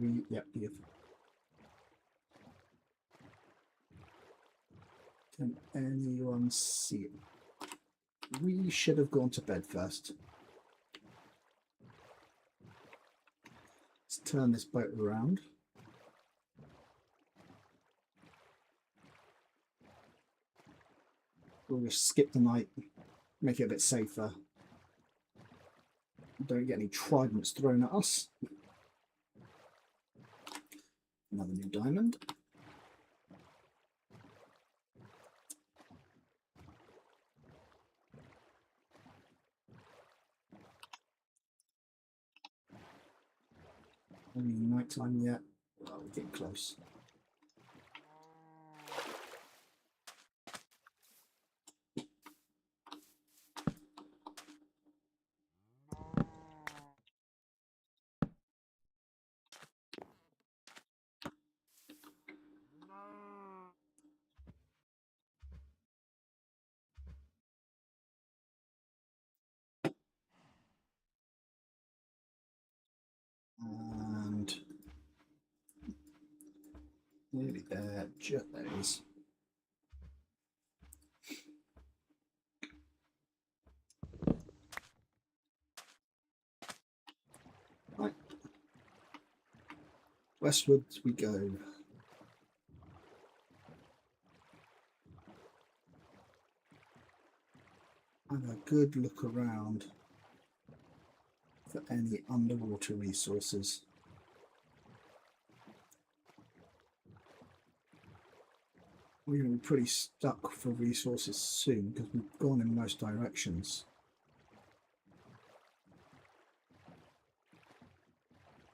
we? Yep, we Can anyone see it? We should have gone to bed first. Let's turn this boat around. We'll just skip the night, make it a bit safer. Don't get any tridents thrown at us. Another new diamond. Only night time yet. Well, we're getting close. And nearly there, just there it is. Right. Westwards we go. Have a good look around for any underwater resources. We're going to be pretty stuck for resources soon because we've gone in most directions.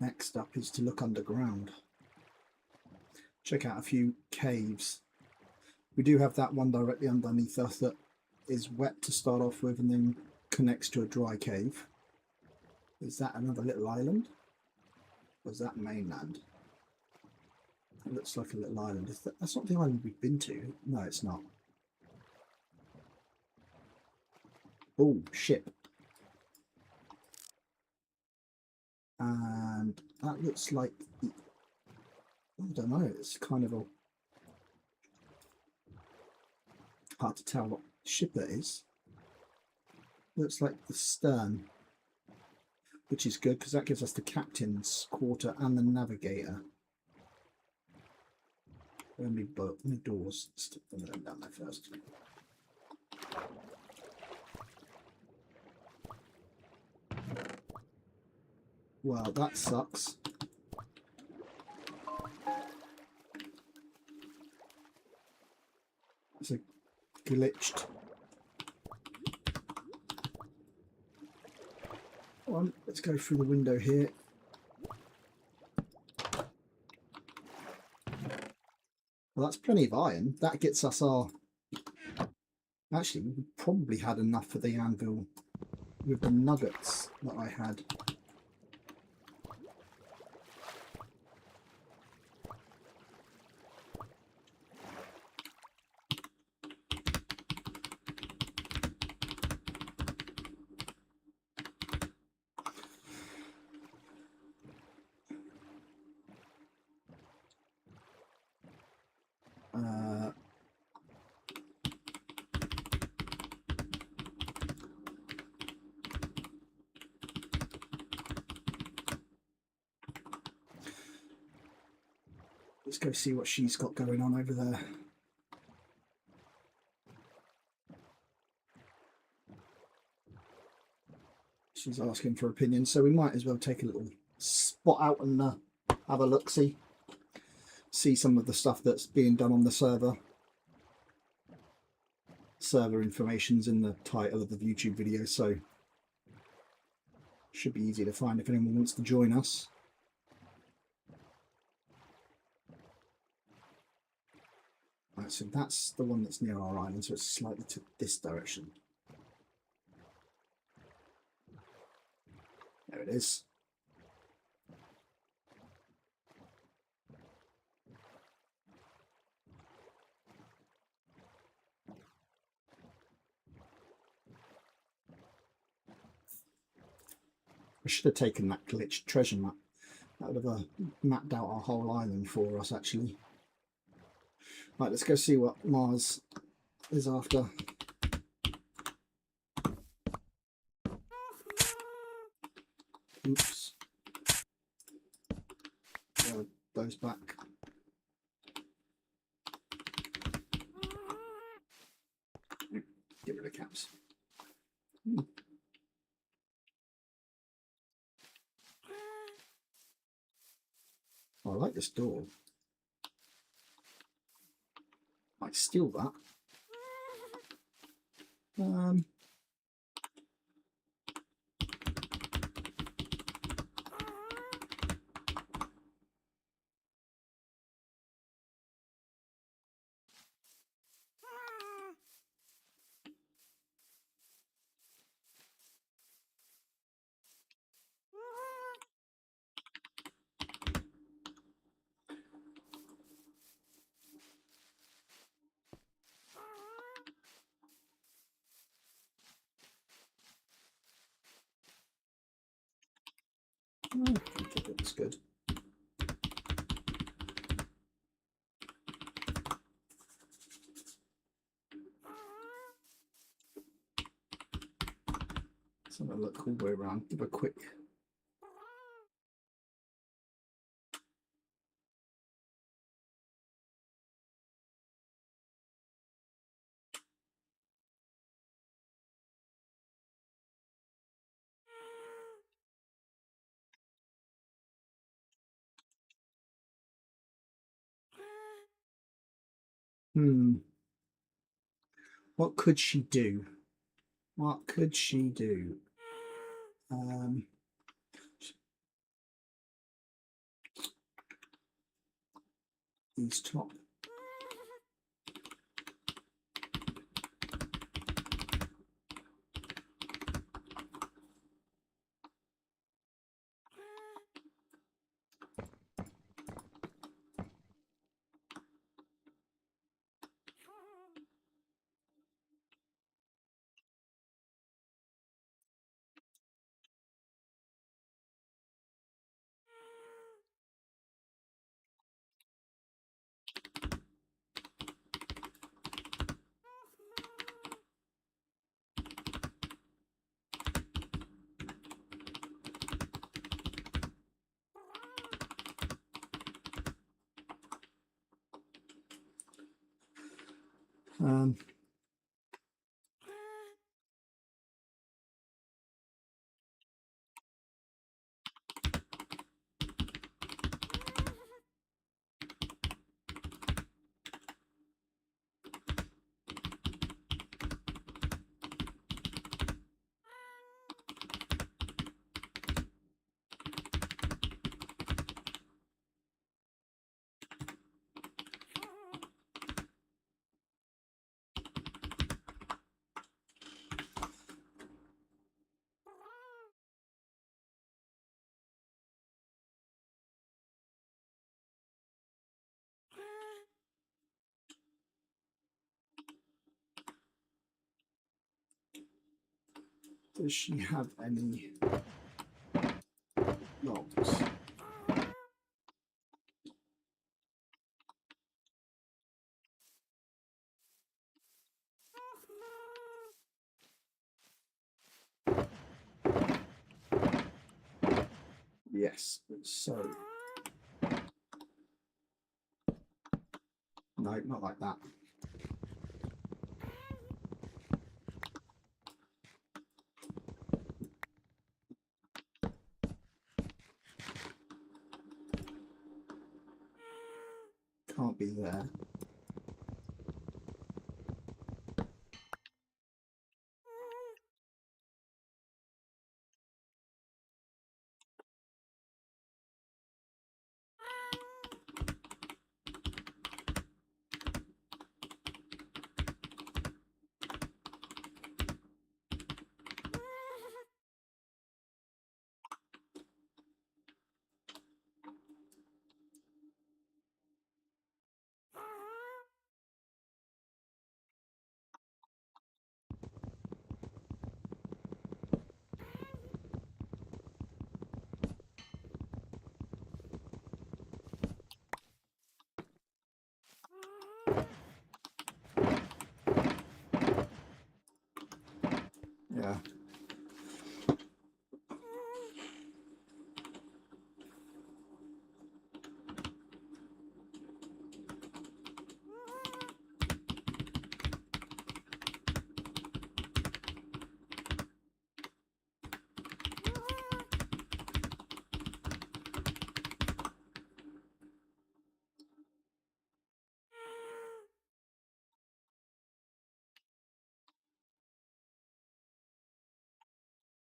Next up is to look underground. Check out a few caves. We do have that one directly underneath us that is wet to start off with and then connects to a dry cave. Is that another little island? Or is that mainland? It looks like a little island. That's not the island we've been to. No, it's not. Oh, ship. And that looks like, I don't know, it's kind of a hard to tell what ship it is. Looks like the stern, which is good because that gives us the captain's quarter and the navigator. Let me doors. Stick them down there first. Well, that sucks. It's a glitched. Come on, let's go through the window here. Well, that's plenty of iron. That gets us our... Actually, we probably had enough for the anvil with the nuggets that I had. Let's go see what she's got going on over there. She's asking for opinions, so we might as well take a little spot out and have a look-see. See some of the stuff that's being done on the server. Server information's in the title of the YouTube video, so should be easy to find if anyone wants to join us. Right, so that's the one that's near our island, so it's slightly to this direction. There it is. I should have taken that glitched treasure map. That would have mapped out our whole island for us, actually. Right, let's go see what Mars is after. Oops. Those back. Get rid of caps. Oh, I like this door. Might steal that. I think it looks good. Let's have a look all the way around. Give a quick. What could she do? What could she do? These top. Does she have any logs? Yes, so no, not like that. Can't be there. Yeah.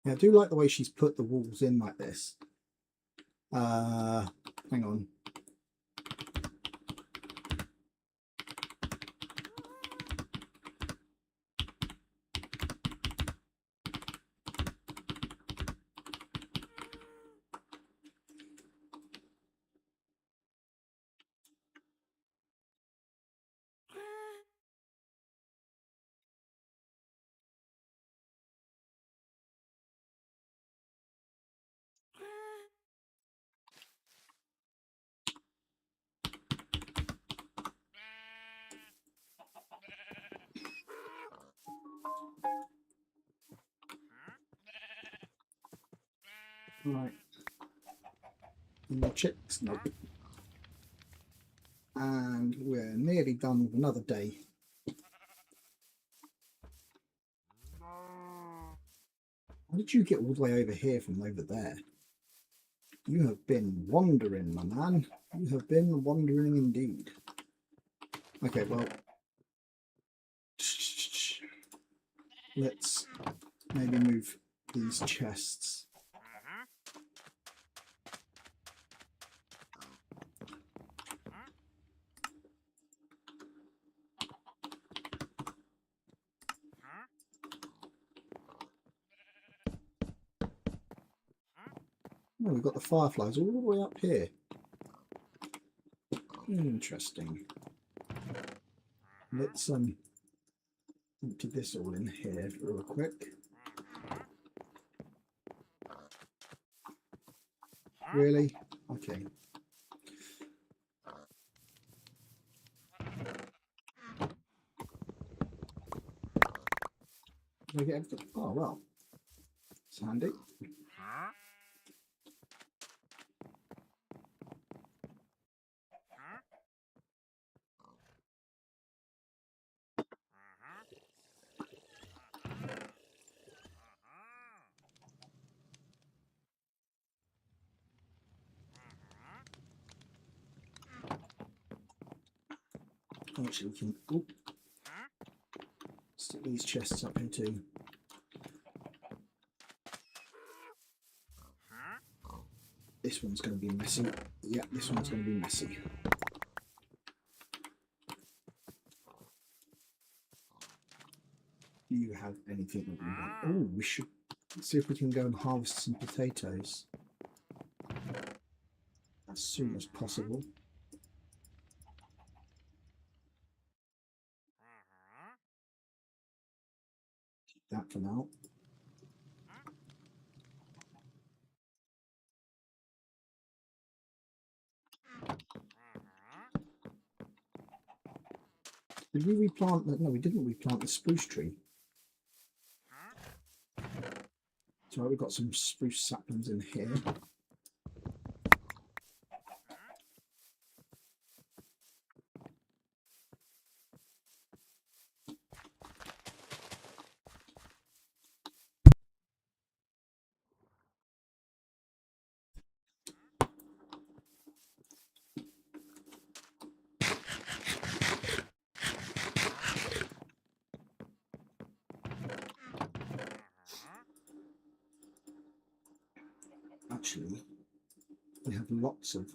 Yeah, I do like the way she's put the walls in like this. Hang on. Right. More chicks? Nope. And we're nearly done with another day. How did you get all the way over here from over there? You have been wandering, my man. You have been wandering indeed. Okay, well, let's maybe move these chests. Oh, we've got the fireflies all the way up here. Interesting. Let's empty this all in here real quick. Really? Okay. Did I get everything? Oh well. It's handy. Actually, we can stick these chests up here too. This one's going to be messy. Yeah, this one's going to be messy. Do you have anything that we want? Oh, we should see if we can go and harvest some potatoes as soon as possible. Keep that for now. Did we replant that? No, we didn't replant the spruce tree. So we've got some spruce saplings in here. Actually, we have lots of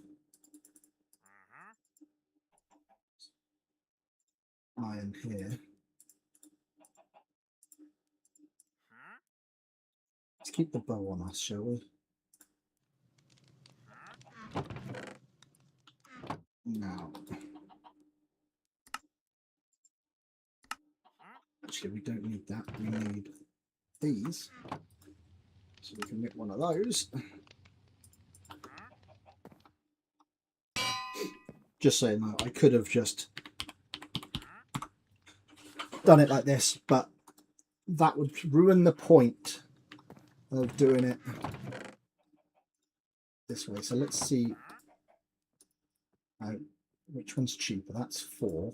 iron here. Let's keep the bow on us, shall we? Now, actually, we don't need that. We need these. So we can make one of those. Just saying that, I could have just done it like this, but that would ruin the point of doing it this way. So let's see which one's cheaper. That's 4.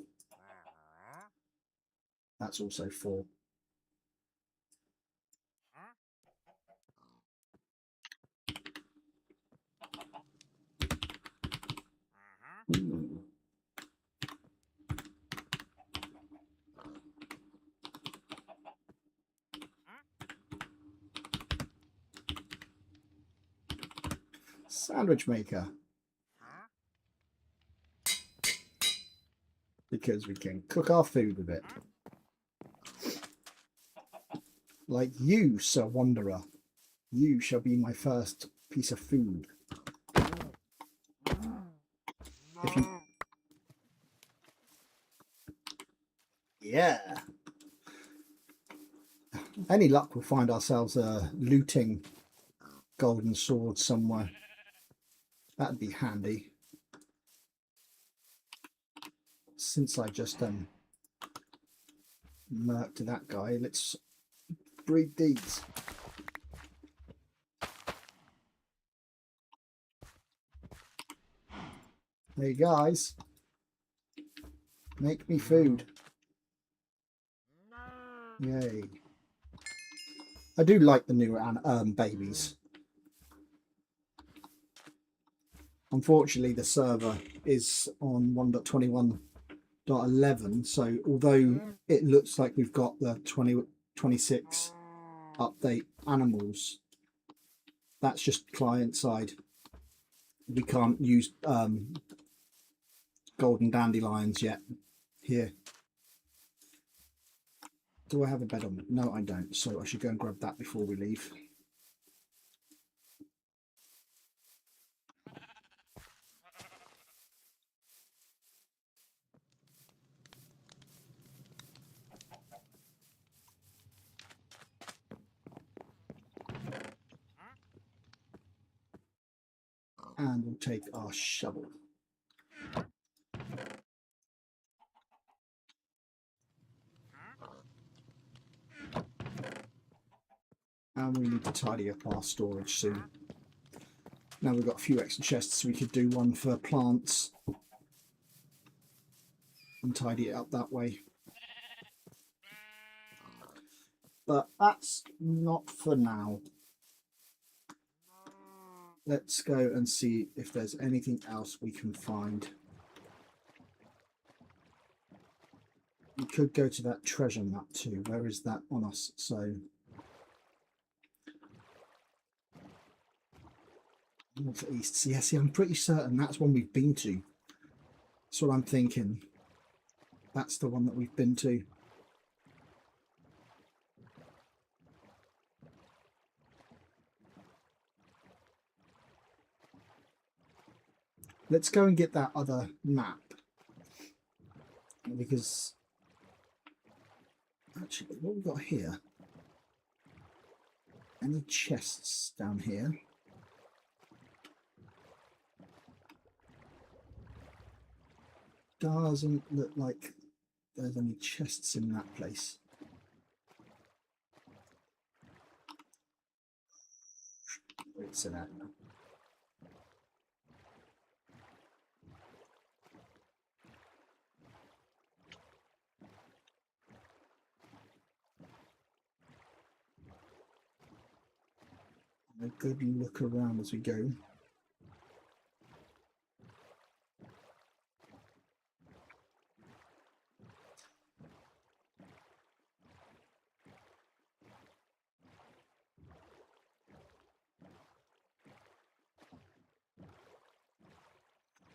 That's also 4. Sandwich maker. Because we can cook our food with it. Like you, Sir Wanderer. You shall be my first piece of food. If you... Yeah. Any luck, we'll find ourselves looting golden sword somewhere. That'd be handy. Since I just murked that guy, let's breed these. Hey guys, make me food. Yay. I do like the new babies. Unfortunately, the server is on 1.21.11, so although it looks like we've got the 2026 update animals, that's just client side. We can't use golden dandelions yet here. Do I have a bed on it? No, I don't, so I should go and grab that before we leave. And we'll take our shovel. And we need to tidy up our storage soon. Now we've got a few extra chests, we could do one for plants and tidy it up that way. But that's not for now. Let's go and see if there's anything else we can find. We could go to that treasure map too. Where is that on us? So northeast. Yeah, see, I'm pretty certain that's one we've been to. That's what I'm thinking. That's the one that we've been to. Let's go and get that other map. Because actually, what we've got here? Any chests down here? Doesn't look like there's any chests in that place. It's an animal. A good look around as we go.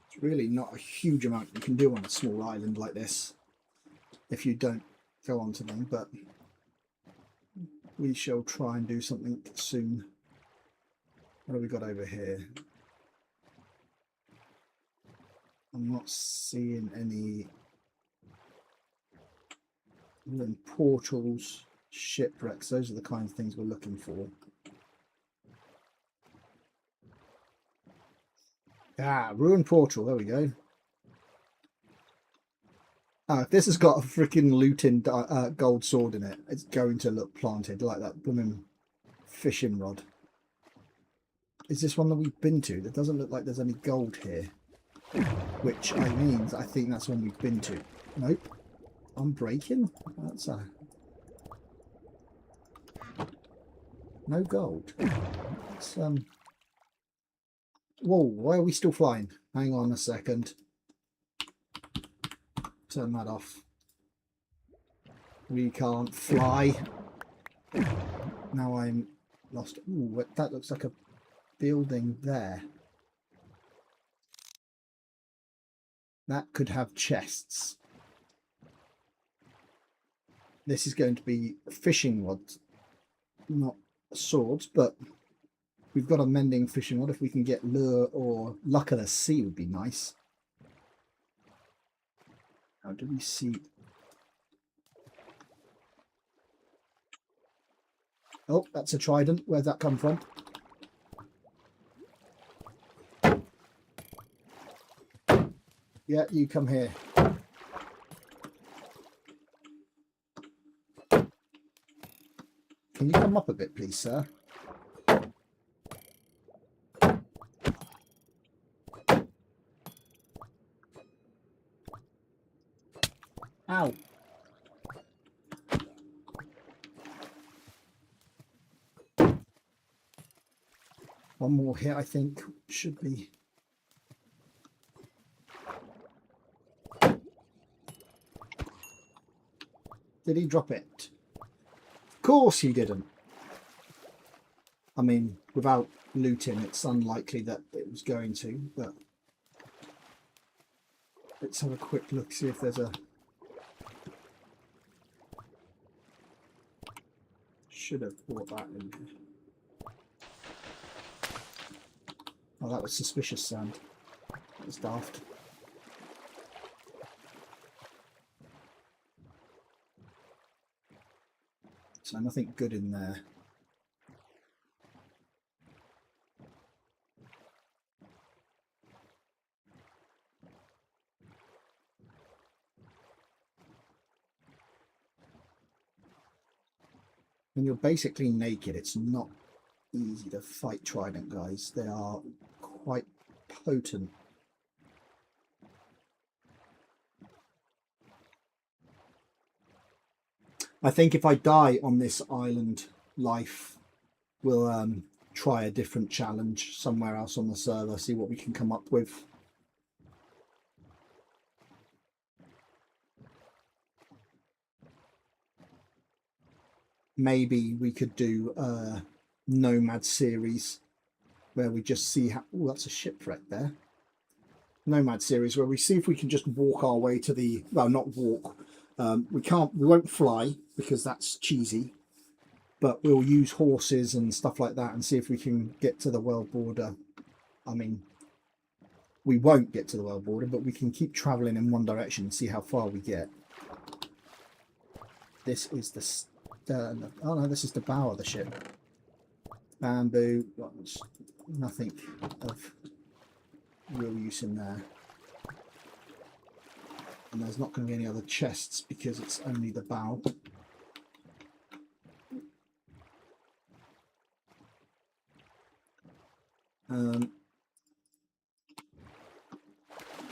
It's really not a huge amount you can do on a small island like this if you don't go onto them, but we shall try and do something soon. What have we got over here? I'm not seeing any portals, shipwrecks. Those are the kinds of things we're looking for. Ah, ruined portal. There we go. If this has got a freaking looting gold sword in it, it's going to look planted like that blooming fishing rod. Is this one that we've been to? It doesn't look like there's any gold here. Which means I think that's one we've been to. Nope. I'm breaking? That's a... No gold. It's, whoa, why are we still flying? Hang on a second. Turn that off. We can't fly. Now I'm lost. Ooh, that looks like a building there. That could have chests. This is going to be fishing rods, not swords, but we've got a mending fishing rod. If we can get lure or luck of the sea would be nice. How do we see? Oh, that's a trident. Where'd that come from? Yeah, you come here. Can you come up a bit, please, sir? Ow. One more here, I think, should be... Did he drop it? Of course he didn't. I mean, without looting, it's unlikely that it was going to, but... Let's have a quick look, see if there's a... Should have brought that in. Oh, that was suspicious sand. That was daft. So nothing good in there. When you're basically naked, it's not easy to fight trident guys. They are quite potent. I think if I die on this island life, we'll try a different challenge somewhere else on the server, see what we can come up with. Maybe we could do a Nomad series where we just see how... Oh, that's a shipwreck there. Nomad series where we see if we can just walk our way to the... Well, not walk. We won't fly because that's cheesy. But we'll use horses and stuff like that and see if we can get to the world border. I mean, we won't get to the world border, but we can keep traveling in one direction and see how far we get. This is the stern. Oh no, this is the bow of the ship. Bamboo. Nothing of real use in there. And there's not going to be any other chests because it's only the bow.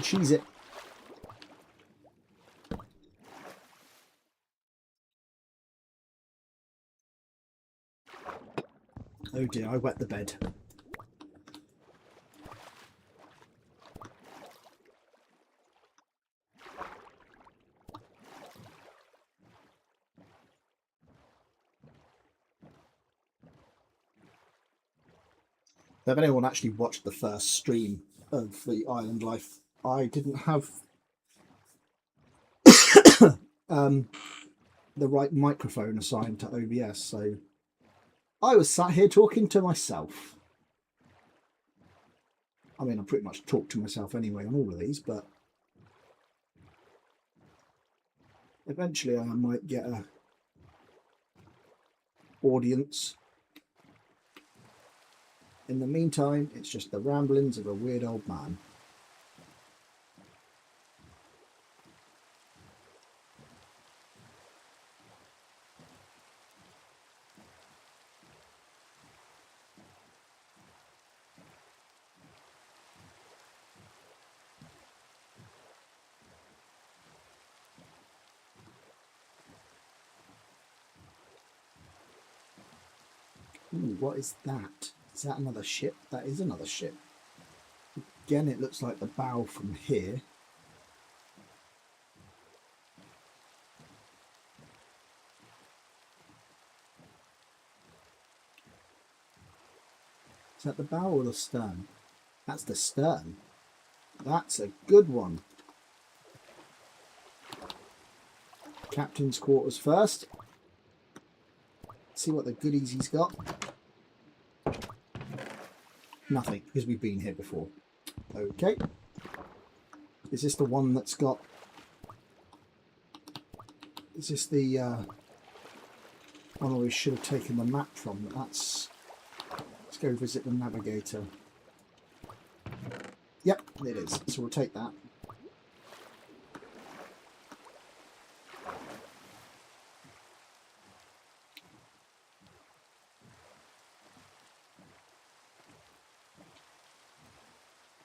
Cheese it. Oh dear, I wet the bed. If anyone actually watched the first stream of the Island Life, I didn't have the right microphone assigned to OBS, so I was sat here talking to myself. I mean, I pretty much talk to myself anyway on all of these, but eventually I might get a audience. In the meantime, it's just the ramblings of a weird old man. Ooh, what is that? Is that another ship? That is another ship. Again, it looks like the bow from here. Is that the bow or the stern? That's the stern. That's a good one. Captain's quarters first. See what the goodies he's got. Nothing, because we've been here before. Okay. Is this the one that's got... Is this the one where we should have taken the map from? That's... Let's go visit the navigator. Yep, it is. So we'll take that.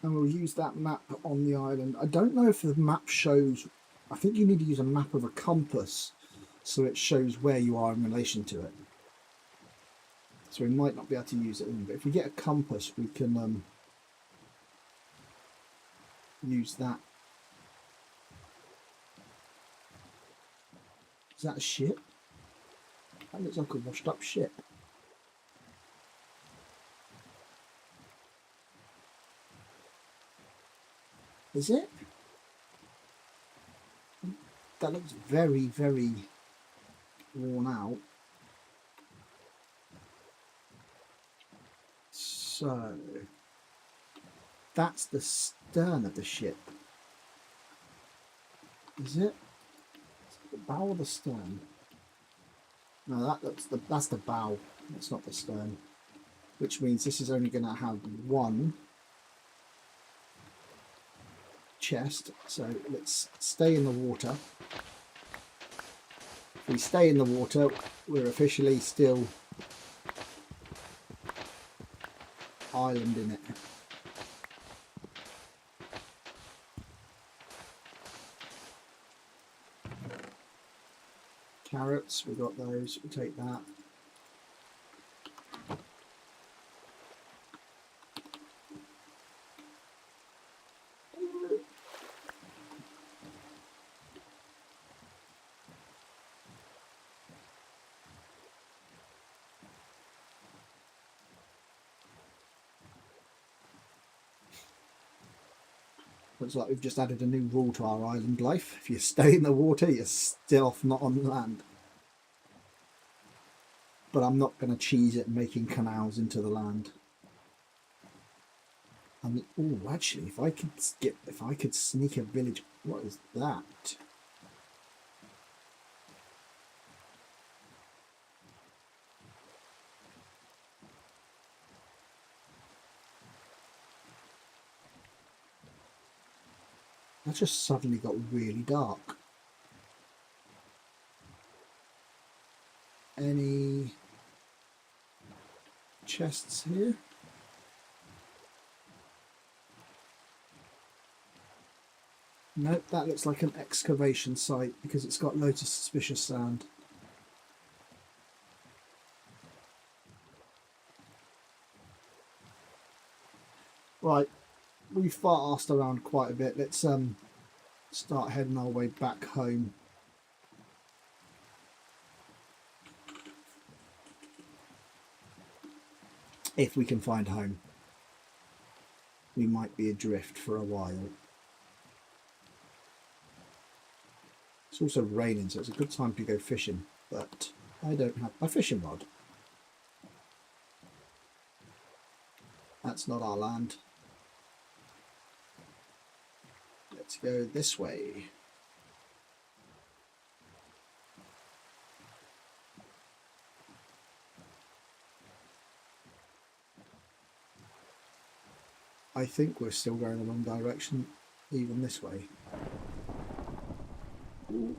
And we'll use that map on the island. I don't know if the map shows... I think you need to use a map of a compass so it shows where you are in relation to it. So we might not be able to use it, but if we get a compass, we can use that. Is that a ship? That looks like a washed up ship. Is it? That looks very, very worn out. So that's the stern of the ship. Is it? The bow or the stern? No, that's the bow. That's not the stern. Which means this is only going to have one chest. So let's stay in the water. If we stay in the water, we're officially still island in it. Carrots, we got those, we'll take that. Looks like we've just added a new rule to our island life. If you stay in the water, you're still off, not on land. But I'm not going to cheese it making canals into the land. I mean, oh, actually, if I could sneak a village. What is that? That just suddenly got really dark. Any chests here? Nope, that looks like an excavation site because it's got loads of suspicious sand. Right, we've fast around quite a bit. Let's start heading our way back home. If we can find home. We might be adrift for a while. It's also raining, so it's a good time to go fishing, but I don't have my fishing rod. That's not our land. Let's go this way. I think we're still going the wrong direction, even this way. Ooh.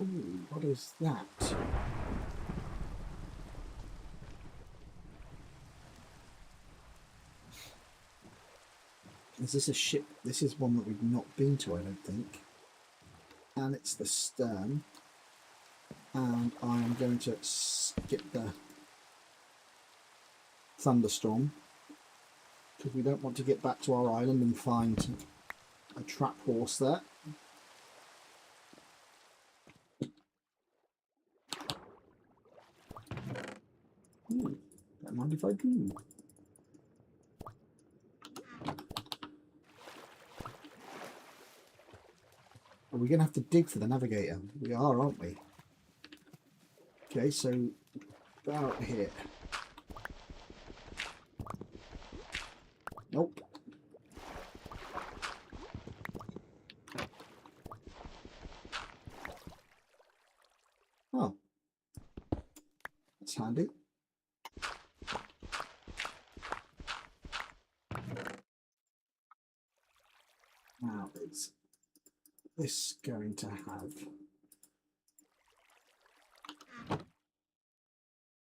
Ooh, what is that? Is this a ship? This is one that we've not been to, I don't think. And it's the stern. And I am going to skip the thunderstorm because we don't want to get back to our island and find a trap horse there. Ooh, don't mind if I do. Are we going to have to dig for the navigator? We are, aren't we? Okay, so out here. Nope. Oh, that's handy. Now, is this going to have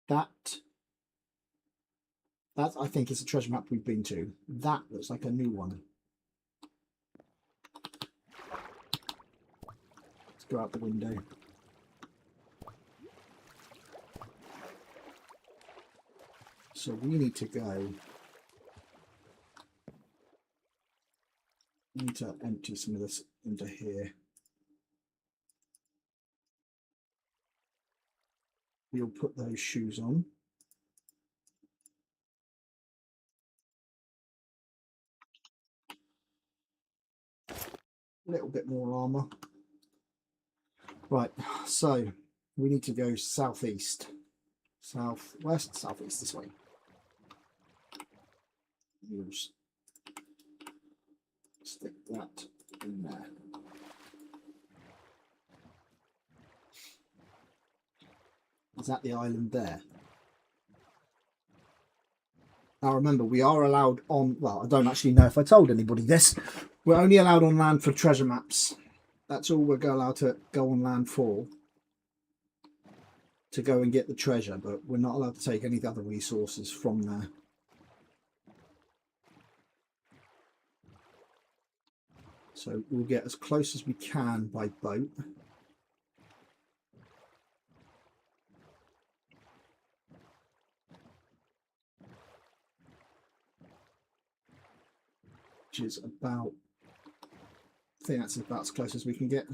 that? That, I think, is a treasure map we've been to. That looks like a new one. Let's go out the window. So we need to go. We need to empty some of this into here. We'll put those shoes on. A little bit more armor. Right, so we need to go southeast. Southwest, southeast, this way. Use. Stick that in there. Is that the island there? Now remember, we are allowed on, well, I don't actually know if I told anybody this. We're only allowed on land for treasure maps. That's all we're allowed to go on land for. To go and get the treasure, but we're not allowed to take any other resources from there. So we'll get as close as we can by boat. Which is about, I think that's about as close as we can get.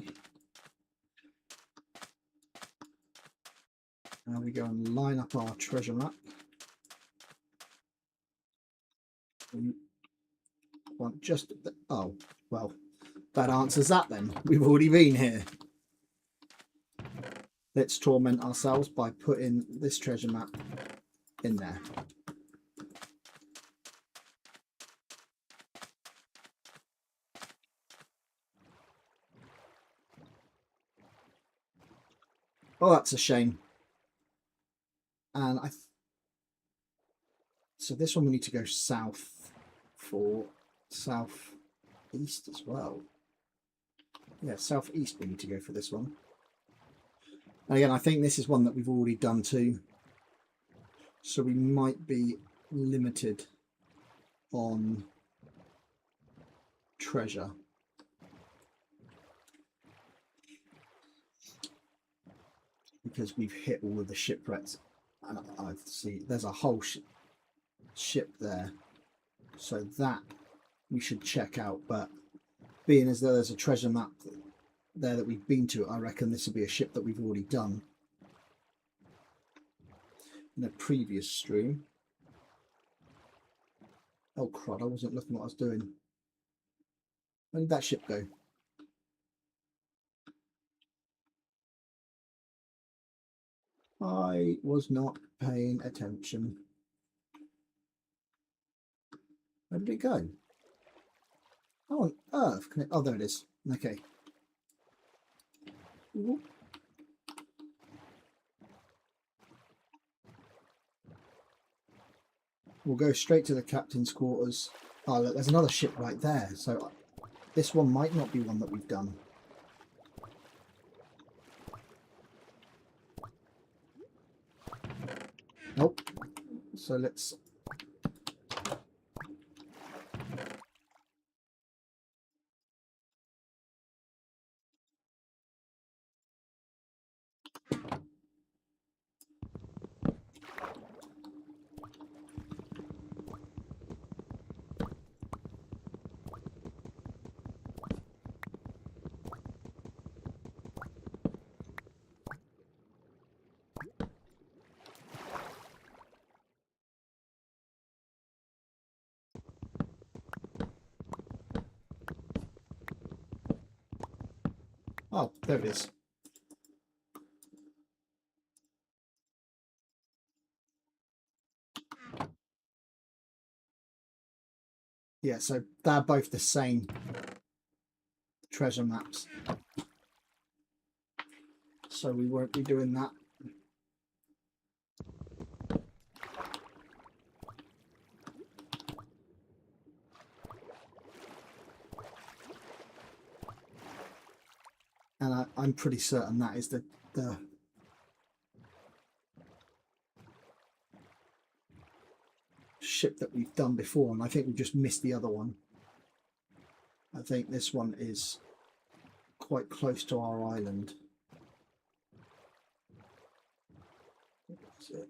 Now we go and line up our treasure map. We want just the, oh, well, that answers that then. We've already been here. Let's torment ourselves by putting this treasure map in there. Oh, that's a shame. And so this one we need to go south for southeast as well. Yeah, southeast we need to go for this one. And again, I think this is one that we've already done too. So we might be limited on treasure. Because we've hit all of the shipwrecks. And I see there's a whole ship there. So that we should check out. But being as though there's a treasure map there that we've been to, I reckon this will be a ship that we've already done in a previous stream. Oh crud, I wasn't looking what I was doing. Where did that ship go? I was not paying attention. Where did it go? How on earth can it? Oh, there it is. Okay. Whoop. We'll go straight to the captain's quarters. Oh, look, there's another ship right there. So this one might not be one that we've done. Nope. So let's... Oh, there it is. Yeah, so they're both the same treasure maps. So we won't be doing that. And I'm pretty certain that is the ship that we've done before, and I think we just missed the other one. I think this one is quite close to our island. That's it.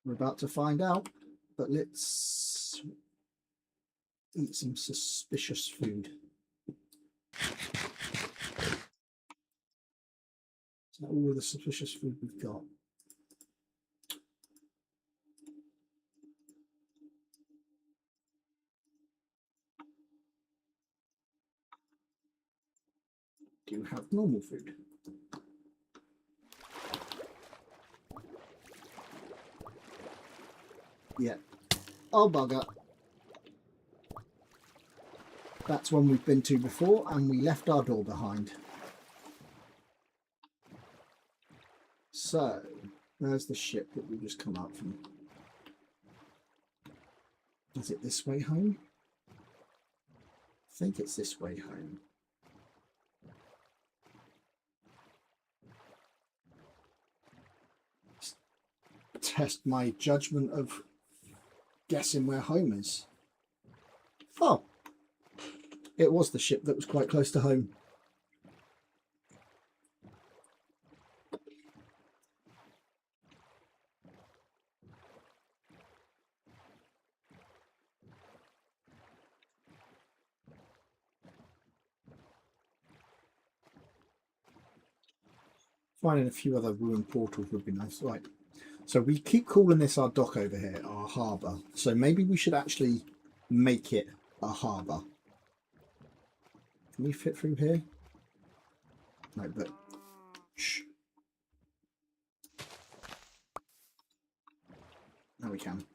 We're about to find out, but let's eat some suspicious food. Is that all of the suspicious food we've got? Do you have normal food? Yeah. Oh, bugger. That's one we've been to before, and we left our door behind. So, there's the ship that we just come out from. Is it this way home? I think it's this way home. Let's test my judgment of guessing where home is. Oh, it was the ship that was quite close to home. Finding a few other ruined portals would be nice. Right. So we keep calling this our dock over here, our harbour. So maybe we should actually make it a harbour. Can we fit through here? No, but shh. Now we can.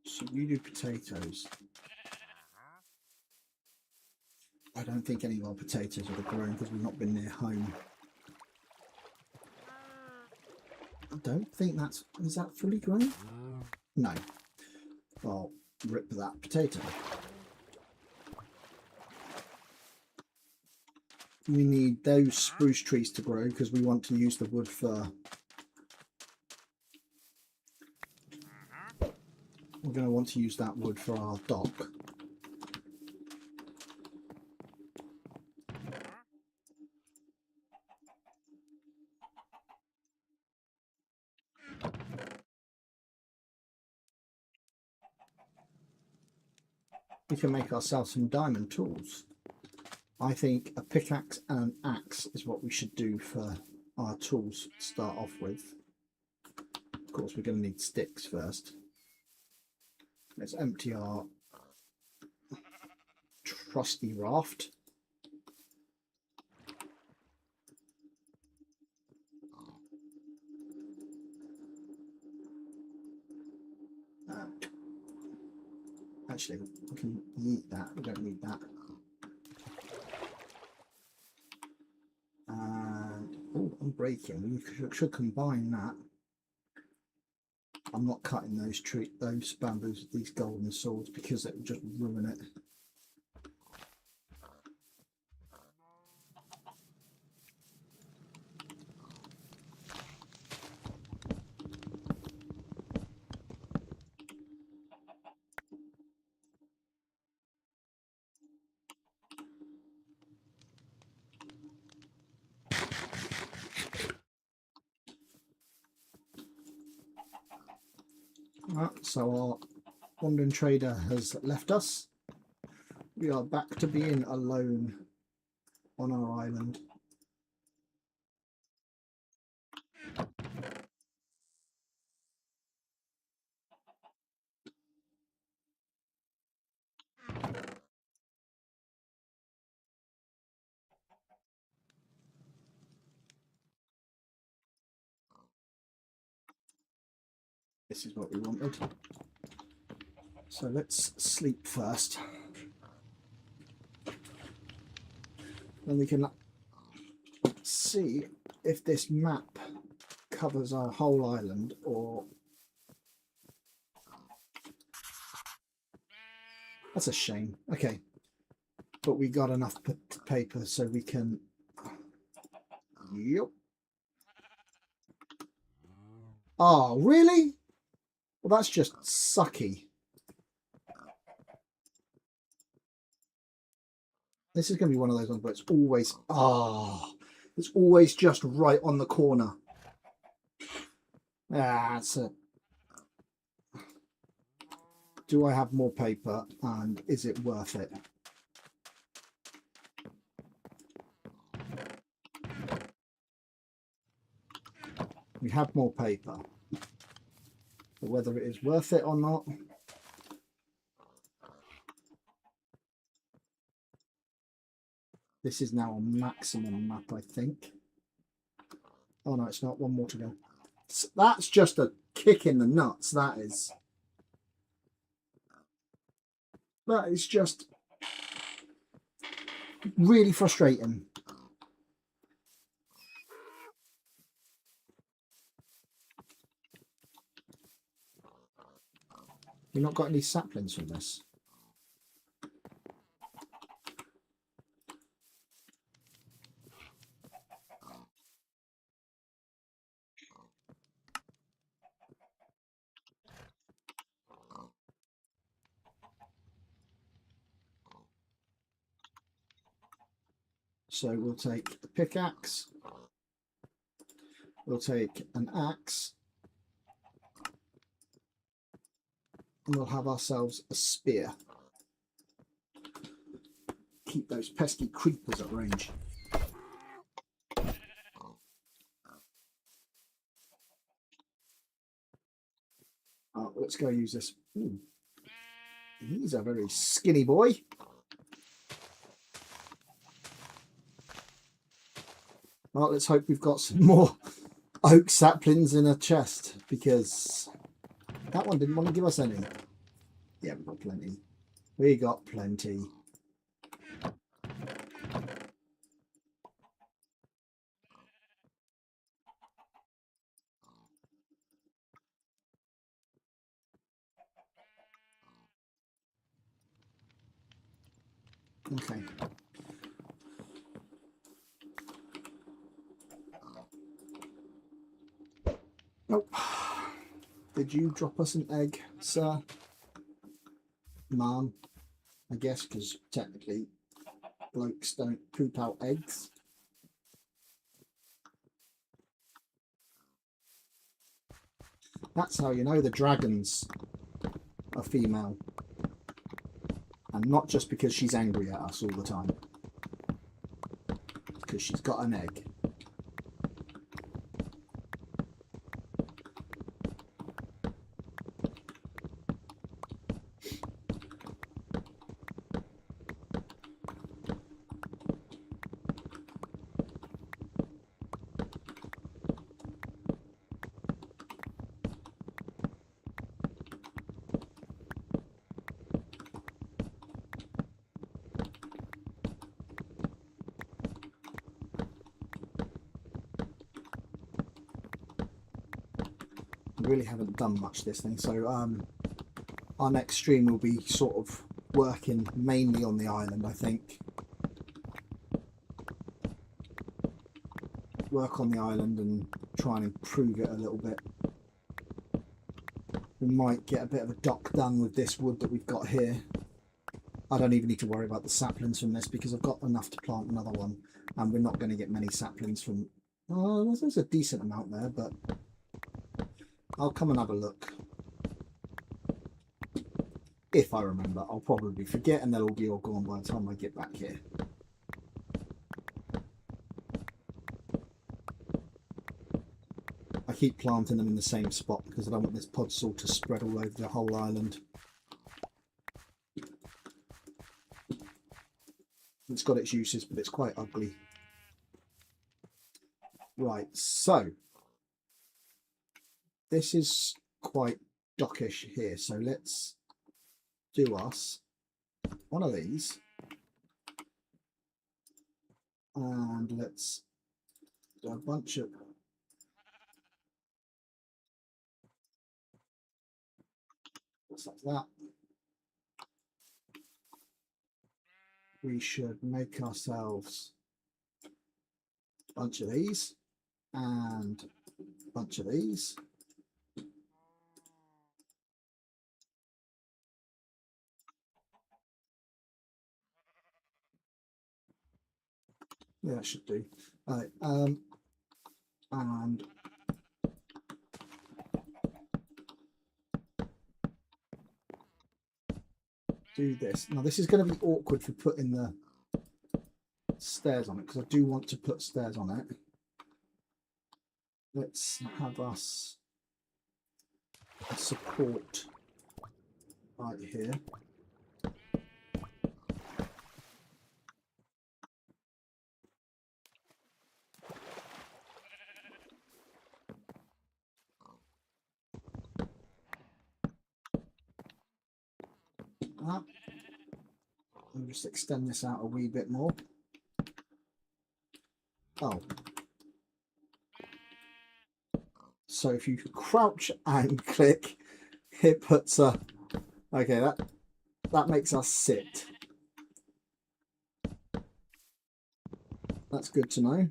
So you do potatoes. I don't think any of our potatoes would have grown because we've not been near home. I don't think that's... Is that fully grown? No. I'll rip that potato. We need those spruce trees to grow because we want to use the wood for... We're going to want to use that wood for our dock. We can make ourselves some diamond tools. I think a pickaxe and an axe is what we should do for our tools to start off with. Of course, we're going to need sticks first. Let's empty our trusty raft. Actually, we can eat that. We don't need that. And oh, I'm breaking. We should combine that. I'm not cutting those bamboos with these golden swords because it would just ruin it. So our wandering trader has left us. We are back to being alone on our island. This is what we wanted. So let's sleep first. Then we can see if this map covers our whole island or... That's a shame. Okay. But we got enough paper so we can... Yep. Oh, really? Well, that's just sucky. This is going to be one of those ones where it's always... it's always just right on the corner. That's it. Do I have more paper and is it worth it? We have more paper. But whether it is worth it or not... This is now a maximum map, I think. Oh no, it's not. One more to go. That's just a kick in the nuts, that is. That is just really frustrating. We've not got any saplings from this. So we'll take a pickaxe. We'll take an axe. And we'll have ourselves a spear. Keep those pesky creepers at range. Let's go use this. Ooh. He's a very skinny boy. Well, let's hope we've got some more oak saplings in a chest, because that one didn't want to give us any. Yeah, we've got plenty. We got plenty. Okay. Nope. Did you drop us an egg, sir? Ma'am, I guess, because technically blokes don't poop out eggs. That's how you know the dragons are female. And not just because she's angry at us all the time. Because she's got an egg. Really haven't done much this thing, so our next stream will be sort of working mainly on the island, I think. Work on the island and try and improve it a little bit. We might get a bit of a dock done with this wood that we've got here. I don't even need to worry about the saplings from this because I've got enough to plant another one, and we're not going to get many saplings from... Oh, there's a decent amount there, but I'll come and have a look. if I remember. I'll probably forget and they'll all be all gone by the time I get back here. I keep planting them in the same spot because I don't want this podzol to spread all over the whole island. It's got its uses, but it's quite ugly. Right, so this is quite dockish here, so let's do us one of these, and let's do a bunch of what's like that. We should make ourselves a bunch of these and a bunch of these. Yeah, that should do. All right, and do this. Now this is going to be awkward for putting the stairs on it because I do want to put stairs on it. Let's have us a support right here. That. I'll just extend this out a wee bit more. Oh. So if you crouch and click, it puts a... Okay, that makes us sit. That's good to know.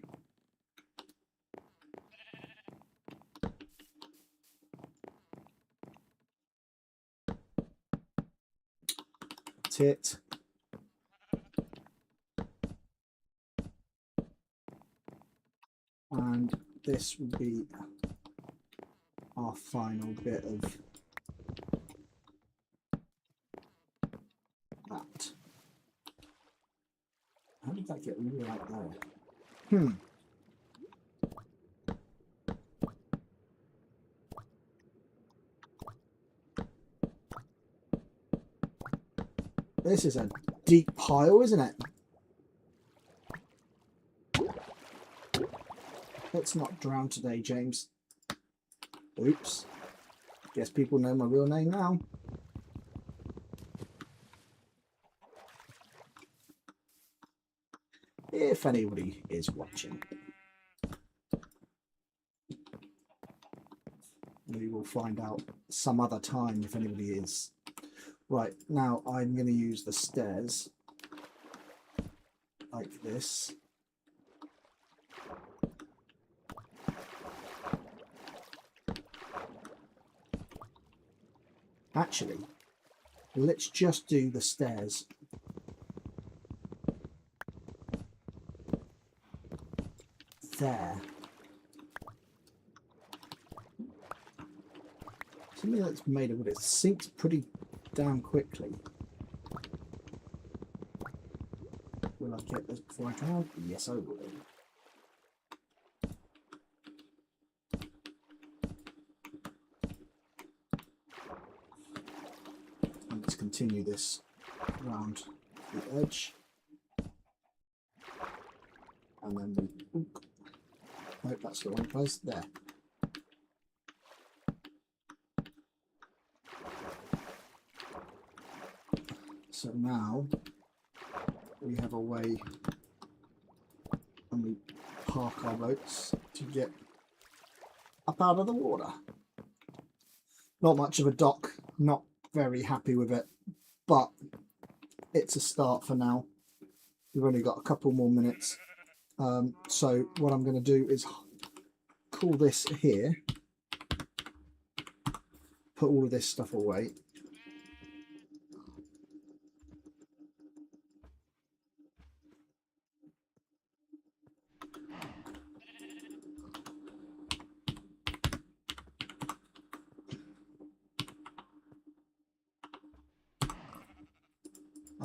Tit. And this will be our final bit of that. How did that get all out there? This is a deep pile, isn't it? Let's not drown today, James. Oops. Guess people know my real name now. If anybody is watching. We will find out some other time if anybody is. Right, now I'm going to use the stairs like this. Actually, let's just do the stairs there. Something that's made of wood. It sinks pretty damn quickly. Will I get this before I come out? Yes, I will. And let's continue this around the edge. And then we... Ooh, nope, that's the wrong place. There. So now we have a way when we park our boats to get up out of the water. Not much of a dock, not very happy with it, but it's a start for now. We've only got a couple more minutes. So what I'm going to do is call this here, put all of this stuff away.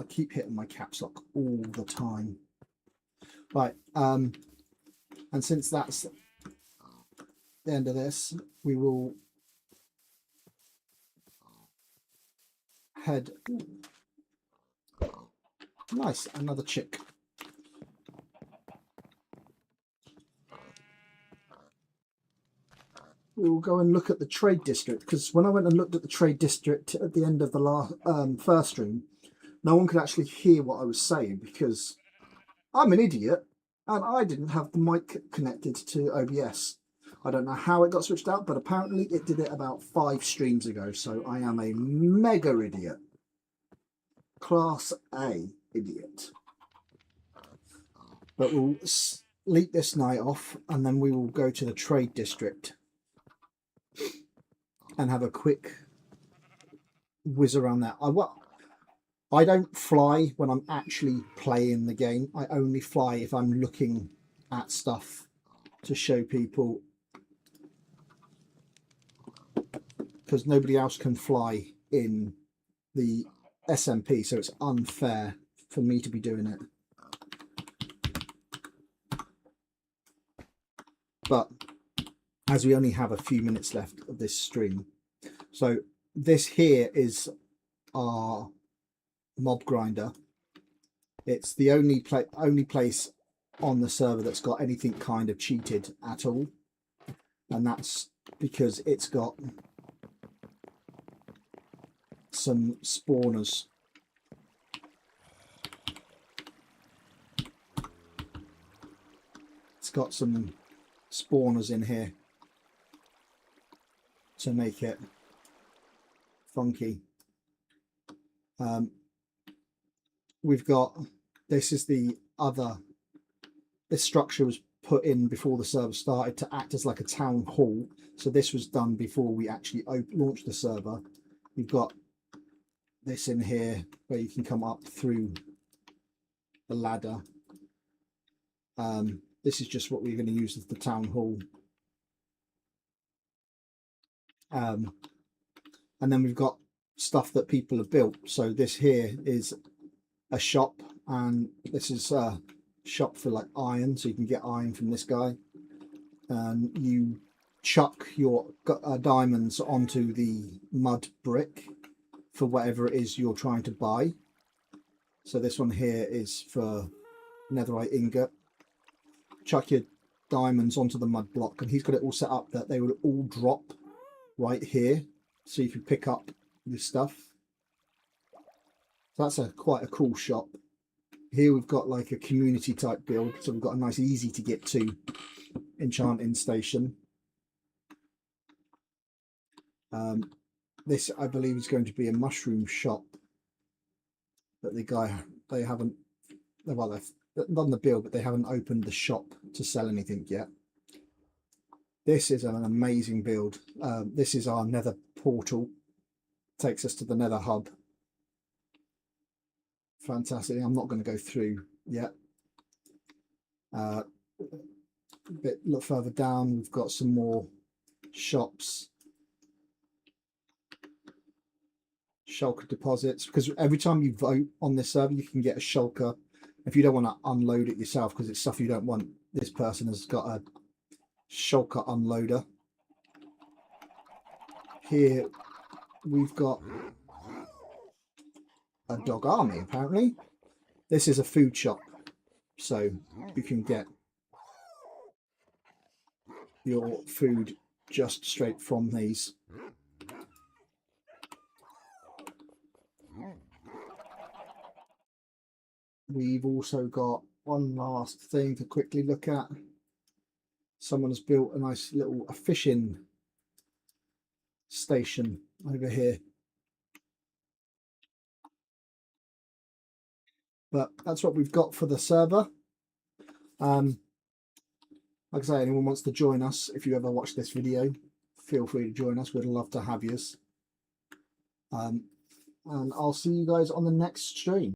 I keep hitting my caps lock all the time. Right, and since that's the end of this, we will head. Nice, another chick. We'll go and look at the trade district, because when I went and looked at the trade district at the end of the last first stream, no one could actually hear what I was saying because I'm an idiot and I didn't have the mic connected to OBS. I don't know how it got switched out, but apparently it did it about 5 streams ago. So I am a mega idiot. Class A idiot. But we'll sleep this night off and then we will go to the trade district and have a quick whiz around there. I don't fly when I'm actually playing the game. I only fly if I'm looking at stuff to show people, because nobody else can fly in the SMP, so it's unfair for me to be doing it. But as we only have a few minutes left of this stream, so this here is our mob grinder. It's the only place on the server that's got anything kind of cheated at all, and that's because it's got some spawners. It's got some spawners in here to make it funky. We've got, this is the other, this structure was put in before the server started to act as like a town hall. So this was done before we actually launched the server. You've got this in here where you can come up through the ladder. This is just what we're going to use as the town hall. And then we've got stuff that people have built. So this here is a shop, and this is a shop for like iron, so you can get iron from this guy, and you chuck your diamonds onto the mud brick for whatever it is you're trying to buy. So this one here is for netherite ingot. Chuck your diamonds onto the mud block, and he's got it all set up that they will all drop right here, so you can pick up this stuff. So that's quite a cool shop. Here we've got like a community type build, so we've got a nice easy to get to enchanting station. This I believe is going to be a mushroom shop, but they haven't, well, they've done the build, but they haven't opened the shop to sell anything yet. This is an amazing build. This is our nether portal, takes us to the nether hub. Fantastic. I'm not going to go through yet. A bit look further down, we've got some more shops, shulker deposits, because every time you vote on this server you can get a shulker. If you don't want to unload it yourself because it's stuff you don't want, this person has got a shulker unloader. Here we've got a dog army apparently. This is a food shop, so you can get your food just straight from these. We've also got one last thing to quickly look at. Someone has built a nice little fishing station over here. But that's what we've got for the server. Like I say, anyone wants to join us, if you ever watch this video, feel free to join us. We'd love to have yous. And I'll see you guys on the next stream.